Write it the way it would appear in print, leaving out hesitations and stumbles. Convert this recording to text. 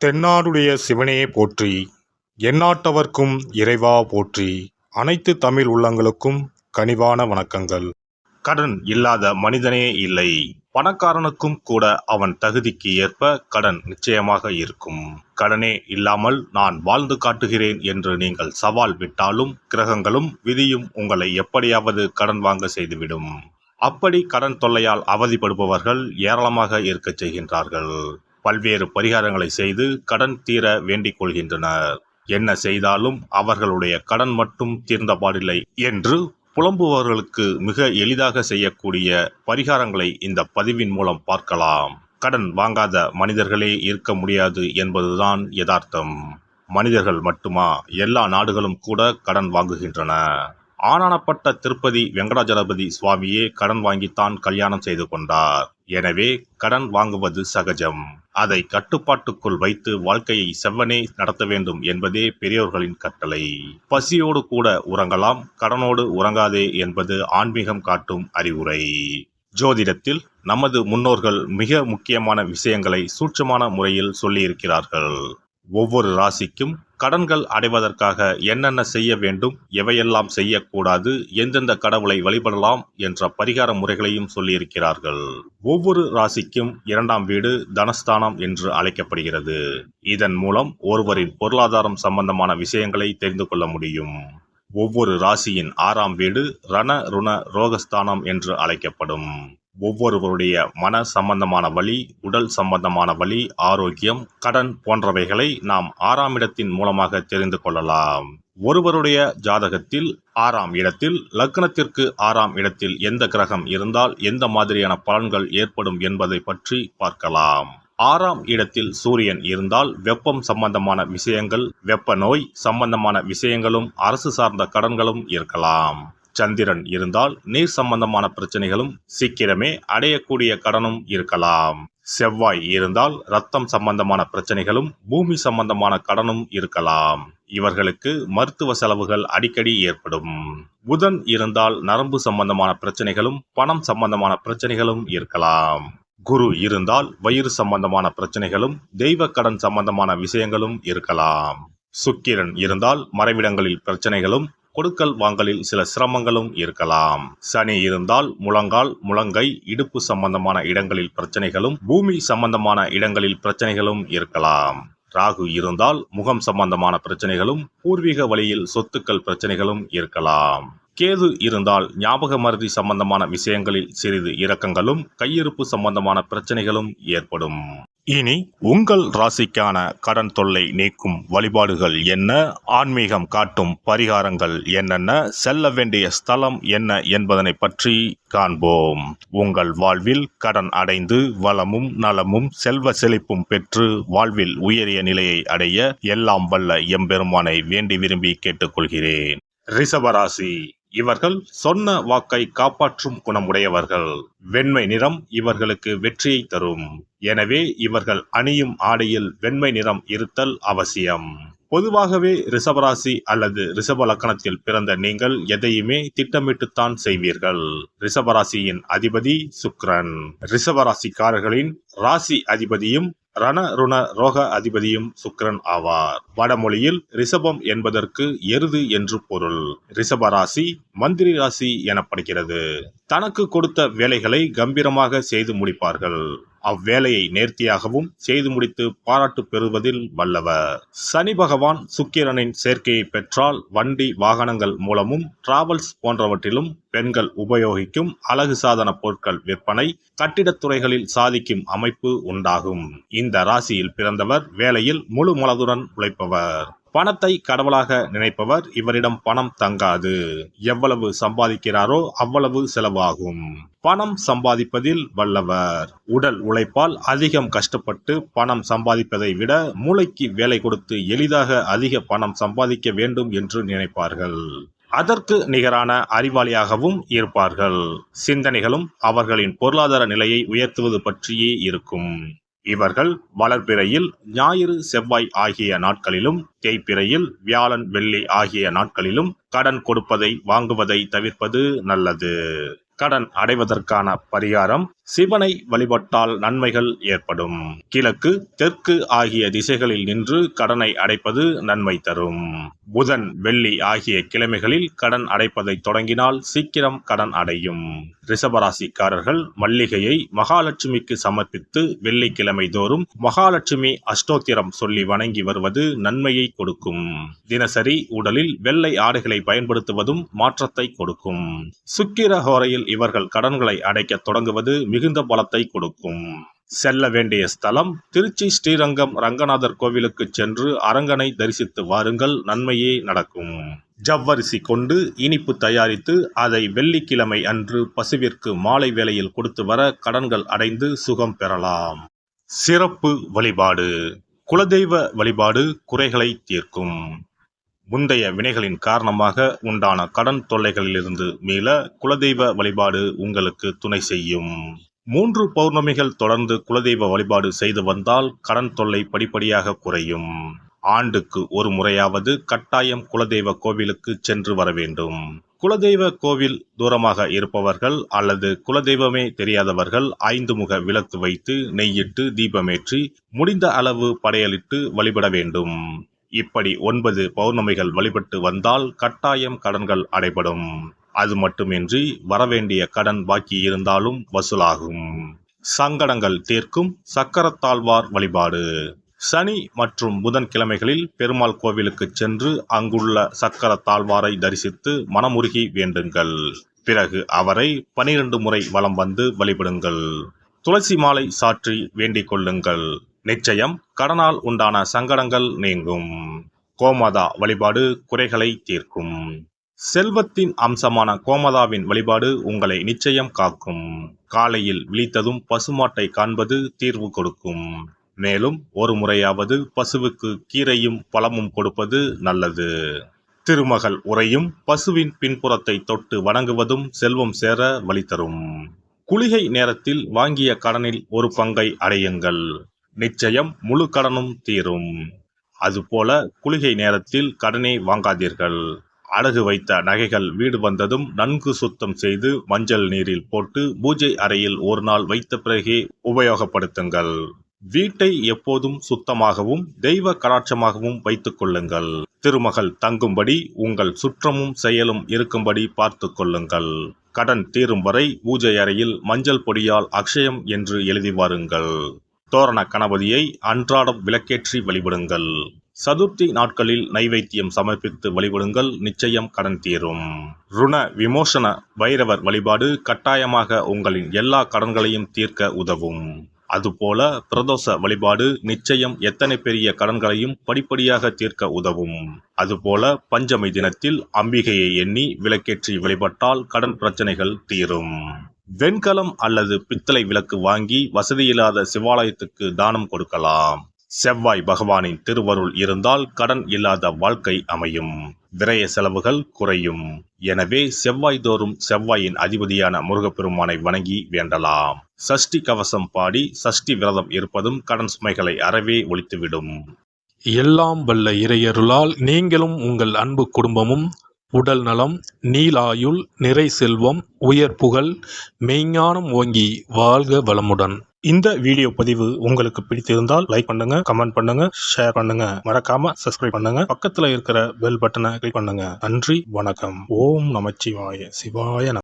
தென்னாடுடைய சிவனே போற்றி, எந்நாட்டவர்க்கும் இறைவா போற்றி. அனைத்து தமிழ் உள்ளங்களுக்கும் கனிவான வணக்கங்கள். கடன் இல்லாத மனிதனே இல்லை. பணக்காரனுக்கும் கூட அவன் தகுதிக்கு ஏற்ப கடன் நிச்சயமாக இருக்கும். கடனே இல்லாமல் நான் வாழ்ந்து காட்டுகிறேன் என்று நீங்கள் சவால் விட்டாலும் கிரகங்களும் விதியும் உங்களை எப்படியாவது கடன் வாங்க செய்துவிடும். அப்படி கடன் தொல்லையால் அவதிப்படுபவர்கள் ஏராளமாக இருக்கச் செய்கின்றார்கள். பல்வேறு பரிகாரங்களை செய்து கடன் தீர வேண்டிக் கொள்கின்றனர். என்ன செய்தாலும் அவர்களுடைய கடன் மட்டும் தீர்ந்தபாடில்லை என்று புலம்புபவர்களுக்கு மிக எளிதாக செய்யக்கூடிய பரிகாரங்களை இந்த பதிவின் மூலம் பார்க்கலாம். கடன் வாங்காத மனிதர்களே இருக்க முடியாது என்பதுதான் யதார்த்தம். மனிதர்கள் மட்டுமா, எல்லா நாடுகளும் கூட கடன் வாங்குகின்றன. ஆனானப்பட்ட திருப்பதி வெங்கடாஜலபதி சுவாமியே கடன் வாங்கித்தான் கல்யாணம் செய்து கொண்டார். எனவே கடன் வாங்குவது சகஜம். அதை கட்டுப்பாட்டுக்குள் வைத்து வாழ்க்கையை செவ்வனே நடத்த வேண்டும் என்பதே பெரியோர்களின் கட்டளை. பசியோடு கூட உறங்கலாம், கடனோடு உறங்காதே என்பது ஆன்மீகம் காட்டும் அறிவுரை. ஜோதிடத்தில் நமது முன்னோர்கள் மிக முக்கியமான விஷயங்களை சூட்சமான முறையில் சொல்லியிருக்கிறார்கள். ஒவ்வொரு ராசிக்கும் கடன்கள் அடைவதற்காக என்னென்ன செய்ய வேண்டும், எவையெல்லாம் செய்யக்கூடாது, எந்தெந்த கடவுளை வழிபடலாம் என்ற பரிகார முறைகளையும் சொல்லியிருக்கிறார்கள். ஒவ்வொரு ராசிக்கும் 2ஆம் வீடு தனஸ்தானம் என்று அழைக்கப்படுகிறது. இதன் மூலம் ஒருவரின் பொருளாதாரம் சம்பந்தமான விஷயங்களை தெரிந்து கொள்ள முடியும். ஒவ்வொரு ராசியின் 6ஆம் வீடு ரண ருண ரோகஸ்தானம் என்று அழைக்கப்படும். ஒவ்வொருவருடைய மன சம்பந்தமான வலி, உடல் சம்பந்தமான வலி, ஆரோக்கியம், கடன் போன்றவைகளை நாம் 6ஆம் இடத்தின் மூலமாக தெரிந்து கொள்ளலாம். ஒருவருடைய ஜாதகத்தில் 6ஆம் இடத்தில் லக்னத்திற்கு 6ஆம் இடத்தில் எந்த கிரகம் இருந்தால் எந்த மாதிரியான பலன்கள் ஏற்படும் என்பதை பற்றி பார்க்கலாம். 6ஆம் இடத்தில் சூரியன் இருந்தால் வெப்பம் சம்பந்தமான விஷயங்கள், வெப்ப நோய் சம்பந்தமான விஷயங்களும், அரசு சார்ந்த கடன்களும் இருக்கலாம். சந்திரன் இருந்தால் நீர் சம்பந்தமான பிரச்சனைகளும், சீக்கிரமே அடையக்கூடிய கடனும் இருக்கலாம். செவ்வாய் இருந்தால் இரத்தம் சம்பந்தமான பிரச்சனைகளும், பூமி சம்பந்தமான கடனும் இருக்கலாம். இவர்களுக்கு மருத்துவ செலவுகள் அடிக்கடி ஏற்படும். புதன் இருந்தால் நரம்பு சம்பந்தமான பிரச்சனைகளும், பணம் சம்பந்தமான பிரச்சனைகளும் இருக்கலாம். குரு இருந்தால் வயிறு சம்பந்தமான பிரச்சனைகளும், தெய்வ கடன் சம்பந்தமான விஷயங்களும் இருக்கலாம். சுக்கிரன் இருந்தால் மறைவிடங்களில் பிரச்சனைகளும், கொடுக்கல் வாங்கலில் சில சிரமங்களும் இருக்கலாம். சனி இருந்தால் முழங்கால், முழங்கை, இடுப்பு சம்பந்தமான இடங்களில் பிரச்சனைகளும், பூமி சம்பந்தமான இடங்களில் பிரச்சனைகளும் இருக்கலாம். ராகு இருந்தால் முகம் சம்பந்தமான பிரச்சனைகளும், பூர்வீக வழியில் சொத்துக்கள் பிரச்சனைகளும் இருக்கலாம். கேது இருந்தால் ஞாபக மறதி சம்பந்தமான விஷயங்களில் சிறிது இரக்கங்களும், கையிருப்பு சம்பந்தமான பிரச்சனைகளும் ஏற்படும். இனி உங்கள் ராசிக்கான கடன் தொல்லை நீக்கும் வழிபாடுகள் என்ன, ஆன்மீகம் காட்டும் பரிகாரங்கள் என்னென்ன, செல்ல வேண்டிய ஸ்தலம் என்ன என்பதனை பற்றி காண்போம். உங்கள் வாழ்வில் கடன் அடைந்து வளமும் நலமும் செல்வ செழிப்பும் பெற்று வாழ்வில் உயரிய நிலையை அடைய எல்லாம் வல்ல எம்பெருமானை வேண்டி விரும்பி கேட்டுக்கொள்கிறேன். ரிஷபராசி. இவர்கள் சொன்ன வாக்கை காப்பாற்றும் குணமுடையவர்கள். வெண்மை நிறம் இவர்களுக்கு வெற்றியை தரும். எனவே இவர்கள் அணியும் ஆடையில் வெண்மை நிறம் இருத்தல் அவசியம். பொதுவாகவே ரிஷபராசி அல்லது ரிஷப லக்கணத்தில் பிறந்த நீங்கள் எதையுமே திட்டமிட்டுத்தான் செய்வீர்கள். ரிஷபராசியின் அதிபதி சுக்கிரன். ரிஷபராசிக்காரர்களின் ராசி அதிபதியும் ரண ருண ரோக அதிபதியும் சுக்கிரன் ஆவார். வடமொழியில் ரிஷபம் என்பதற்கு எருது என்று பொருள். ரிஷபராசி மந்திரி ராசி எனப்படுகிறது. தனக்கு கொடுத்த வேலைகளை கம்பீரமாக செய்து முடிப்பார்கள். அவ்வேலையை நேர்த்தியாகவும் செய்து முடித்து பாராட்டு பெறுவதில் வல்லவர். சனி பகவான் சுக்கிரனின் சேர்க்கையை பெற்றால் வண்டி வாகனங்கள் மூலமும், டிராவல்ஸ் போன்றவற்றிலும் பெண்கள் உபயோகிக்கும் அழகு சாதன பொருட்கள் விற்பனை, கட்டிடத்துறைகளில் சாதிக்கும் அமைப்பு உண்டாகும். இந்த ராசியில் பிறந்தவர் வேலையில் முழு மனதுடன் உழைப்பவர். பணத்தை கடவுளாக நினைப்பவர். இவரிடம் பணம் தங்காது. எவ்வளவு சம்பாதிக்கிறாரோ அவ்வளவு செலவாகும். பணம் சம்பாதிப்பதில் வல்லவர். உடல் உழைப்பால் அதிகம் கஷ்டப்பட்டு பணம் சம்பாதிப்பதை விட மூளைக்கு வேலை கொடுத்து எளிதாக அதிக பணம் சம்பாதிக்க வேண்டும் என்று நினைப்பார்கள். அதற்கு நிகரான அறிவாளியாகவும் இருப்பார்கள். சிந்தனைகளும் அவர்களின் பொருளாதார நிலையை உயர்த்துவது பற்றியே இருக்கும். இவர்கள் வளர்பிறையில் ஞாயிறு செவ்வாய் ஆகிய நாட்களிலும், தேய்பிறையில் வியாழன் வெள்ளி ஆகிய நாட்களிலும் கடன் கொடுப்பதை வாங்குவதை தவிர்ப்பது நல்லது. கடன் அடைவதற்கான பரிகாரம்: சிவனை வழிபட்டால் நன்மைகள் ஏற்படும். கிழக்கு, தெற்கு ஆகிய திசைகளில் நின்று கடனை அடைப்பது நன்மை தரும். புதன், வெள்ளி ஆகிய கிழமைகளில் கடன் அடைப்பதை தொடங்கினால் சீக்கிரம் கடன் அடையும். ரிஷபராசிக்காரர்கள் மல்லிகையை மகாலட்சுமிக்கு சமர்ப்பித்து வெள்ளிக்கிழமை தோறும் மகாலட்சுமி அஷ்டோத்திரம் சொல்லி வணங்கி வருவது நன்மையை கொடுக்கும். தினசரி உடலில் வெள்ளை ஆடைகளை பயன்படுத்துவதும் மாற்றத்தை கொடுக்கும். சுக்கிர ஹோரையில் இவர்கள் கடன்களை அடைக்க தொடங்குவது மிகுந்த பலத்தை கொடுக்கும். செல்ல வேண்டிய ஸ்தலம் திருச்சி ஸ்ரீரங்கம் ரங்கநாதர் கோவிலுக்கு சென்று அரங்கனை தரிசித்து வாருங்கள், நன்மையே நடக்கும். ஜவ்வரிசி கொண்டு இனிப்பு தயாரித்து அதை வெள்ளிக்கிழமை அன்று பசுவிற்கு மாலை வேளையில் கொடுத்து வர கடன்கள் அடைந்து சுகம் பெறலாம். சிறப்பு வழிபாடு. குலதெய்வ வழிபாடு குறைகளை தீர்க்கும். முந்தைய வினைகளின் காரணமாக உண்டான கடன் தொல்லைகளிலிருந்து மீள குலதெய்வ வழிபாடு உங்களுக்கு துணை செய்யும். 3 பௌர்ணமிகள் தொடர்ந்து குலதெய்வ வழிபாடு செய்து வந்தால் கடன் தொல்லை படிப்படியாக குறையும். ஆண்டுக்கு ஒரு முறையாவது கட்டாயம் குலதெய்வ கோவிலுக்கு சென்று வர வேண்டும். குலதெய்வ கோவில் தூரமாக இருப்பவர்கள் அல்லது குலதெய்வமே தெரியாதவர்கள் 5 முக விளக்கு வைத்து நெய்யிட்டு தீபமேற்றி முடிந்த அளவு படையலிட்டு வழிபட வேண்டும். இப்படி 9 பௌர்ணமிகள் வழிபட்டு வந்தால் கட்டாயம் கடன்கள் அடைபடும். அது மட்டுமின்றி வரவேண்டிய கடன் பாக்கி இருந்தாலும் வசூலாகும். சங்கடங்கள் தீர்க்கும் சக்கரத்தாழ்வார் வழிபாடு. சனி மற்றும் புதன் கிழமைகளில் பெருமாள் கோவிலுக்கு சென்று அங்குள்ள சக்கரத்தாழ்வாரை தரிசித்து மனமுருகி வேண்டுங்கள். பிறகு அவரை 12 முறை வலம் வந்து வழிபடுங்கள். துளசி மாலை சாற்றி வேண்டிக் கொள்ளுங்கள். நிச்சயம் கடனால் உண்டான சங்கடங்கள் நீங்கும். கோமாதா வழிபாடு குறைகளை தீர்க்கும். செல்வத்தின் அம்சமான கோமாதாவின் வழிபாடு உங்களை நிச்சயம் காக்கும். காலையில் விழித்ததும் பசுமாட்டை காண்பது தீர்வு கொடுக்கும். மேலும் ஒரு முறையாவது பசுவுக்கு கீரையும் பழமும் கொடுப்பது நல்லது. திருமகள் உரையும் பசுவின் பின்புறத்தை தொட்டு வணங்குவதும் செல்வம் சேர வழி தரும். குளிகை நேரத்தில் வாங்கிய கடனில் ஒரு பங்கை அடையுங்கள். நிச்சயம் முழு கடனும் தீரும். அதுபோல குளிகை நேரத்தில் கடனே வாங்காதீர்கள். அடகு வைத்த நகைகள் வீடு வந்ததும் நன்கு சுத்தம் செய்து மஞ்சள் நீரில் போட்டு பூஜை அறையில் ஒரு நாள் வைத்த பிறகே உபயோகப்படுத்துங்கள். வீட்டை எப்போதும் சுத்தமாகவும் தெய்வ கடாட்சமாகவும் வைத்துக் கொள்ளுங்கள். திருமகள் தங்கும்படி உங்கள் சுற்றமும் செயலும் இருக்கும்படி பார்த்து கொள்ளுங்கள். கடன் தீரும் வரை பூஜை அறையில் மஞ்சள் பொடியால் அக்ஷயம் என்று எழுதி வாருங்கள். தோரண கணபதியை அன்றாடம் விளக்கேற்றி வழிபடுங்கள். சதுர்த்தி நாட்களில் நைவேத்தியம் சமர்ப்பித்து வழிபடுங்கள், நிச்சயம் கடன் தீரும். ருண விமோசன பைரவர் வழிபாடு கட்டாயமாக உங்களின் எல்லா கடன்களையும் தீர்க்க உதவும். அதுபோல பிரதோஷ வழிபாடு நிச்சயம் எத்தனை பெரிய கடன்களையும் படிப்படியாக தீர்க்க உதவும். அதுபோல பஞ்சமி தினத்தில் அம்பிகையை எண்ணி விளக்கேற்றி வழிபட்டால் கடன் பிரச்சனைகள் தீரும். வெண்கலம் அல்லது பித்தளை விளக்கு வாங்கி வசதியில்லாத சிவாலயத்துக்கு தானம் கொடுக்கலாம். செவ்வாய் பகவானின் திருவருள் இருந்தால் கடன் இல்லாத வாழ்க்கை அமையும். விரய செலவுகள் குறையும். எனவே செவ்வாய் தோறும் செவ்வாயின் அதிபதியான முருகப்பெருமானை வணங்கி வேண்டலாம். சஷ்டி கவசம் பாடி சஷ்டி விரதம் இருப்பதும் கடன் சுமைகளை அறவே ஒழித்துவிடும். எல்லாம் வல்ல இறையருளால் நீங்களும் உங்கள் அன்பு குடும்பமும் உடல் நலம், நீலாயுள், நிறை செல்வம், உயர் புகழ், மெய்ஞானம் ஓங்கி வாழ்க வளமுடன். இந்த வீடியோ பதிவு உங்களுக்கு பிடித்திருந்தால் லைக் பண்ணுங்க, கமெண்ட் பண்ணுங்க, ஷேர் பண்ணுங்க, மறக்காம சப்ஸ்கிரைப் பண்ணுங்க, பக்கத்துல இருக்கிற பெல் பட்டனை கிளிக் பண்ணுங்க. நன்றி, வணக்கம். ஓம் நமச்சிவாய. சிவாய நம.